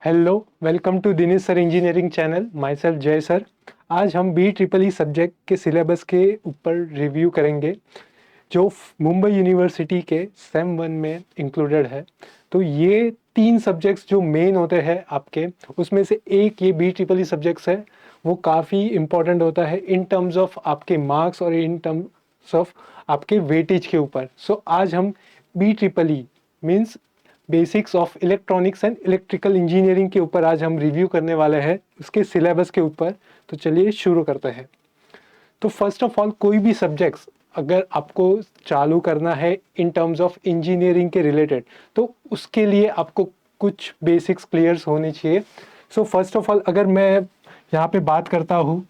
Hello, welcome to Dinesh sir engineering channel. Myself Jay sir. आज हम B triple E subject के syllabus के ऊपर रिव्यू करेंगे जो मुंबई यूनिवर्सिटी के सेम वन में इंक्लूडेड है। तो ये तीन सब्जेक्ट्स जो मेन होते हैं आपके, उसमें से एक ये बी ट्रिपल ई सब्जेक्ट्स है। वो काफ़ी इंपॉर्टेंट होता है इन टर्म्स ऑफ आपके मार्क्स और इन टर्म्स ऑफ आपके वेटेज के ऊपर। सो आज हम B triple E means basics of electronics and electrical engineering के ऊपर आज हम रिव्यू करने वाले हैं, उसके सिलेबस के ऊपर। तो चलिए शुरू करते हैं। तो फर्स्ट ऑफ ऑल, कोई भी सब्जेक्ट्स अगर आपको चालू करना है इन टर्म्स ऑफ इंजीनियरिंग के रिलेटेड, तो उसके लिए आपको कुछ बेसिक्स क्लियर्स होने चाहिए। सो फर्स्ट ऑफ ऑल, अगर मैं यहाँ पे बात करता हूँ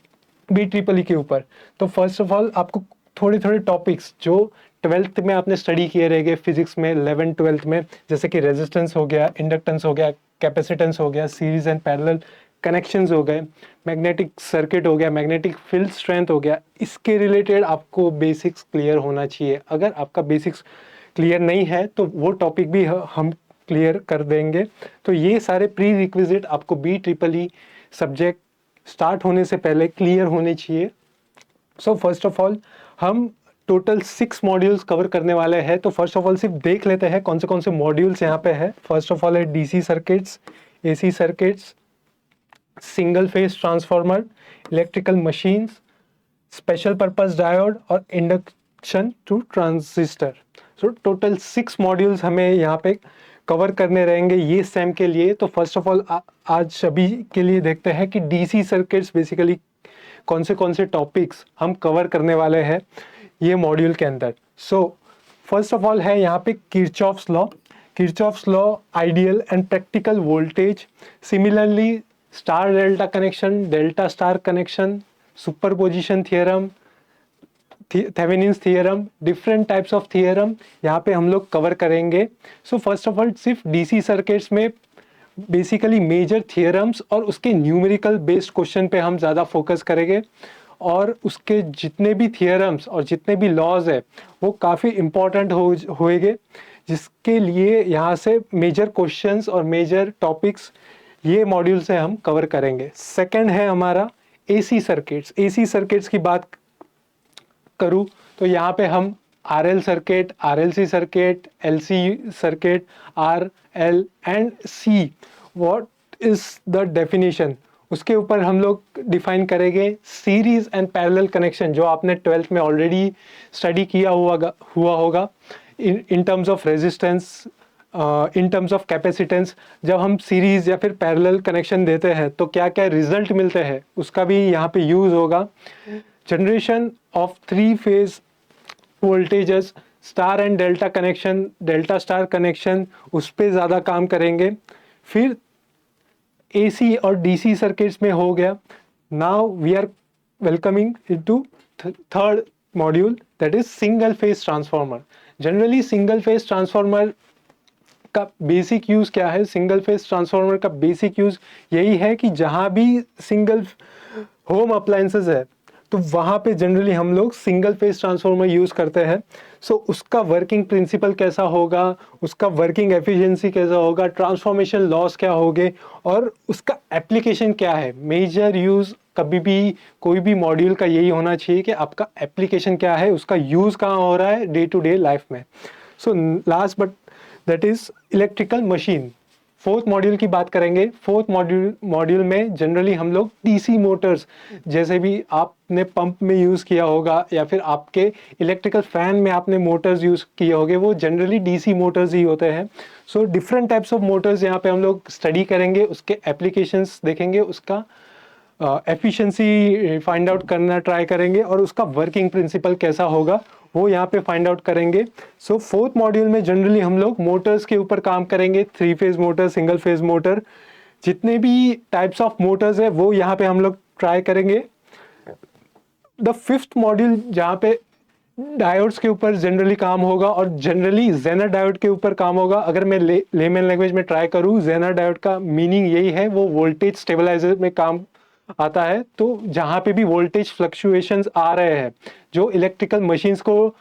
बी ट्रिपल ई के ऊपर, तो फर्स्ट ऑफ ऑल आपको थोड़े थोड़े टॉपिक्स जो ट्वेल्थ में आपने स्टडी किए रहेंगे फिजिक्स में, 11th-12th में, जैसे कि रेजिस्टेंस हो गया, इंडक्टेंस हो गया, कैपेसिटेंस हो गया, सीरीज एंड पैरेलल कनेक्शंस हो गए, मैग्नेटिक सर्किट हो गया, मैग्नेटिक फील्ड स्ट्रेंथ हो गया, इसके रिलेटेड आपको बेसिक्स क्लियर होना चाहिए। अगर आपका बेसिक्स क्लियर नहीं है तो वो टॉपिक भी हम क्लियर कर देंगे। तो ये सारे प्री रिक्विजिट आपको B triple E subject start होने से पहले क्लियर होने चाहिए। सो फर्स्ट ऑफ ऑल हम टोटल 6 मॉड्यूल्स कवर करने वाले हैं। तो फर्स्ट ऑफ ऑल सिर्फ देख लेते हैं कौन से मॉड्यूल्स यहाँ पे है। फर्स्ट ऑफ ऑल है DC circuits, AC circuits, single phase transformer, electrical machines, special purpose diode और induction to transistor. So total 6 modules हमें यहाँ पे कवर करने रहेंगे ये सेम के लिए। तो फर्स्ट ऑफ ऑल आज सभी के लिए देखते हैं कि डीसी सर्किट्स बेसिकली कौन से टॉपिक्स हम कवर करने वाले हैं ये मॉड्यूल के अंदर। सो फर्स्ट ऑफ ऑल है यहाँ पे Kirchhoff's law, ideal and practical voltage, similarly star delta connection, delta star connection, superposition theorem, Thevenin's theorem, different types of theorem यहाँ पे हम लोग कवर करेंगे। सो फर्स्ट ऑफ ऑल सिर्फ डीसी सर्किट्स में बेसिकली मेजर थियरम्स और उसके न्यूमेरिकल बेस्ड क्वेश्चन पे हम ज़्यादा फोकस करेंगे, और उसके जितने भी थियरम्स और जितने भी लॉज है वो काफ़ी इम्पॉर्टेंट होएंगे, जिसके लिए यहाँ से मेजर क्वेश्चंस और मेजर टॉपिक्स ये मॉड्यूल से हम कवर करेंगे। सेकंड है हमारा एसी सर्किट्स। एसी सर्किट्स की बात करूँ तो यहाँ पे हम RL circuit, RLC circuit, LC circuit, RL and C, what is the definition, उसके ऊपर हम लोग डिफाइन करेंगे। सीरीज एंड पैरेलल कनेक्शन जो आपने 12th में ऑलरेडी स्टडी किया हुआ होगा इन terms of resistance, in terms of capacitance. जब हम सीरीज या फिर पैरेलल कनेक्शन देते हैं तो क्या क्या रिजल्ट मिलते हैं उसका भी यहाँ पे यूज होगा। Generation of 3 phase voltages, star and delta connection, delta star connection, उस पर ज़्यादा काम करेंगे। फिर एसी और डीसी सर्किट्स में हो गया। Now we are welcoming into third module, that is single phase transformer. Generally single phase transformer का बेसिक यूज़ क्या है? सिंगल फेज ट्रांसफार्मर का बेसिक यूज़ यही है कि जहाँ भी सिंगल होम अप्लायंसेस है तो वहाँ पे जनरली हम लोग सिंगल फेज ट्रांसफार्मर यूज़ करते हैं। सो उसका वर्किंग प्रिंसिपल कैसा होगा, उसका वर्किंग एफिशिएंसी कैसा होगा, ट्रांसफॉर्मेशन लॉस क्या होंगे, और उसका एप्लीकेशन क्या है। मेजर यूज़ कभी भी कोई भी मॉड्यूल का यही होना चाहिए कि आपका एप्लीकेशन क्या है, उसका यूज़ कहाँ हो रहा है डे टू डे लाइफ में। So last but that is electrical machine. Fourth module की बात करेंगे। फोर्थ मॉड्यूल में जनरली हम लोग डीसी मोटर्स, जैसे भी आपने पंप में यूज़ किया होगा या फिर आपके इलेक्ट्रिकल फैन में आपने मोटर्स यूज़ किए होंगे, वो जनरली डीसी मोटर्स ही होते हैं। So different types of Motors यहाँ पे हम लोग स्टडी करेंगे, उसके एप्लीकेशंस देखेंगे, उसका एफिशिएंसी फाइंड आउट करना ट्राई करेंगे, और उसका वर्किंग प्रिंसिपल कैसा होगा वो यहाँ पे फाइंड आउट करेंगे। सो फोर्थ मॉड्यूल में जनरली हम लोग मोटर्स के ऊपर काम करेंगे, 3 phase motor, single phase motor, जितने भी टाइप्स ऑफ मोटर्स है वो यहाँ पे हम लोग ट्राई करेंगे। द फिफ्थ मॉड्यूल जहाँ पे डायोड्स के ऊपर जनरली काम होगा, और जनरली जेनर डायोड के ऊपर काम होगा। अगर मैं लेमन लैंग्वेज में ट्राई करूँ, जेनर डायोड का मीनिंग यही है, वो वोल्टेज स्टेबलाइजर में काम आता है, तो जहाँ पे भी वोल्टेज फ्लक्चुएशंस आ रहे हैं जो इलेक्ट्रिकल मशीन्स को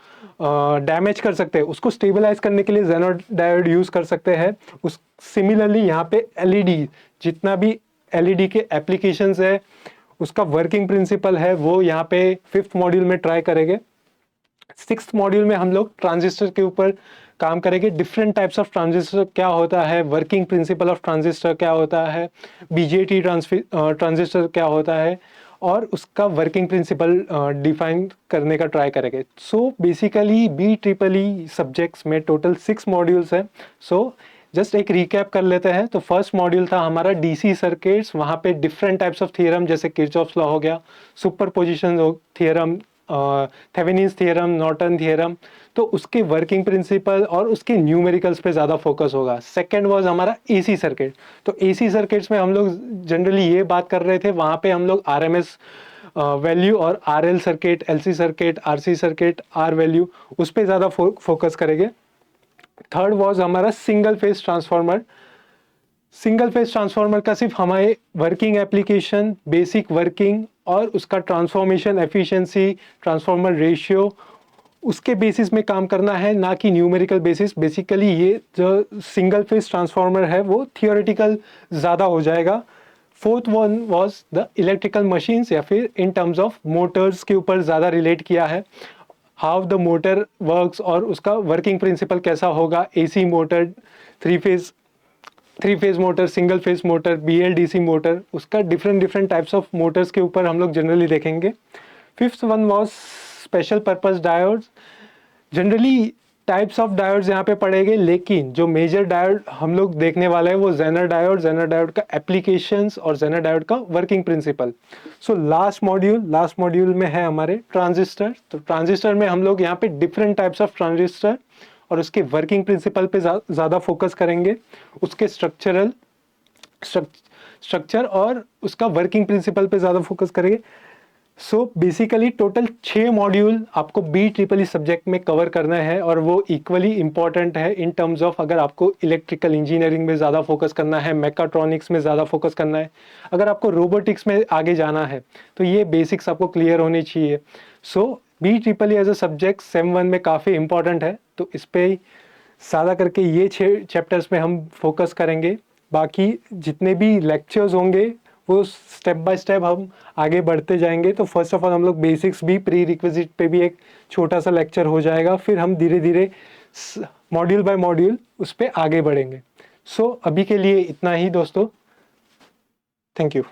डैमेज कर सकते हैं, उसको स्टेबलाइज करने के लिए जेनर डायोड यूज कर सकते हैं। उस सिमिलरली यहाँ पे एलईडी, जितना भी एलईडी के एप्लीकेशंस है उसका वर्किंग प्रिंसिपल है वो यहाँ पे 5th मॉड्यूल में ट्राई करेंगे। 6th मॉड्यूल में हम लोग ट्रांजिस्टर के ऊपर काम करेंगे। डिफरेंट टाइप्स ऑफ ट्रांजिस्टर क्या होता है, वर्किंग प्रिंसिपल ऑफ ट्रांजिस्टर क्या होता है, बीजेटी ट्रांजिस्टर क्या होता है, और उसका वर्किंग प्रिंसिपल डिफाइन करने का ट्राई करेंगे। सो बेसिकली BEEE सब्जेक्ट्स में टोटल 6 मॉड्यूल्स हैं। सो जस्ट एक रिकैप कर लेते हैं। तो फर्स्ट मॉड्यूल था हमारा डीसी सर्किट्स, वहाँ पे डिफरेंट टाइप्स ऑफ थियरम जैसे किरचॉफ्स लॉ हो गया, superposition theorem, Thevenin's theorem, Norton theorem, तो उसके वर्किंग प्रिंसिपल और उसके न्यूमेरिकल्स पे ज़्यादा फोकस होगा। सेकंड वाज हमारा एसी सर्किट। तो एसी सर्किट्स में हम लोग जनरली ये बात कर रहे थे, वहाँ पे हम लोग आरएमएस वैल्यू और RL circuit, LC circuit, RC circuit, R value, उस पर ज़्यादा फोकस करेंगे। थर्ड वाज हमारा single phase transformer. Single phase transformer का सिर्फ हमारे वर्किंग एप्लीकेशन, बेसिक वर्किंग और उसका ट्रांसफॉर्मेशन एफिशिएंसी, ट्रांसफार्मर रेशियो, उसके बेसिस में काम करना है, ना कि न्यूमेरिकल बेसिस। बेसिकली ये जो सिंगल फेज ट्रांसफार्मर है वो थियोरेटिकल ज़्यादा हो जाएगा। Fourth one was the electrical machines, या फिर इन टर्म्स ऑफ मोटर्स के ऊपर ज़्यादा रिलेट किया है, हाउ द मोटर वर्क्स और उसका वर्किंग प्रिंसिपल कैसा होगा। AC motor, three phase motor, single phase motor, BLDC motor, उसका डिफरेंट टाइप्स ऑफ मोटर्स के ऊपर हम लोग जनरली देखेंगे। Fifth one was special purpose diodes. Generally types of diodes यहाँ पे पड़ेंगे, लेकिन जो मेजर डायोड हम लोग देखने वाले हैं वो जेनर डायोड का एप्लीकेशंस और जेनर डायोड का working principle. So last module में है हमारे ट्रांजिस्टर। तो ट्रांजिस्टर में हम लोग यहाँ पे डिफरेंट टाइप्स ऑफ ट्रांजिस्टर और उसके वर्किंग प्रिंसिपल पे ज़्यादा फोकस करेंगे, उसके स्ट्रक्चर और उसका वर्किंग प्रिंसिपल पे ज़्यादा फोकस करेंगे। सो बेसिकली टोटल 6 मॉड्यूल आपको BEEE सब्जेक्ट में कवर करना है, और वो इक्वली इंपॉर्टेंट है इन टर्म्स ऑफ अगर आपको इलेक्ट्रिकल इंजीनियरिंग में ज़्यादा फोकस करना है, मैकाट्रॉनिक्स में ज़्यादा फोकस करना है, अगर आपको रोबोटिक्स में आगे जाना है, तो ये बेसिक्स आपको क्लियर होनी चाहिए। So BEEE as a subject sem 1 में काफ़ी इंपॉर्टेंट है, तो इस पर ज़्यादा करके ये 6 चैप्टर्स में हम फोकस करेंगे। बाकी जितने भी लेक्चर्स होंगे वो स्टेप बाय स्टेप हम आगे बढ़ते जाएंगे। तो फर्स्ट ऑफ ऑल हम लोग बेसिक्स भी, प्री रिक्विजिट पे भी एक छोटा सा लेक्चर हो जाएगा, फिर हम धीरे धीरे मॉड्यूल बाय मॉड्यूल उस पर आगे बढ़ेंगे। सो अभी के लिए इतना ही दोस्तों, थैंक यू।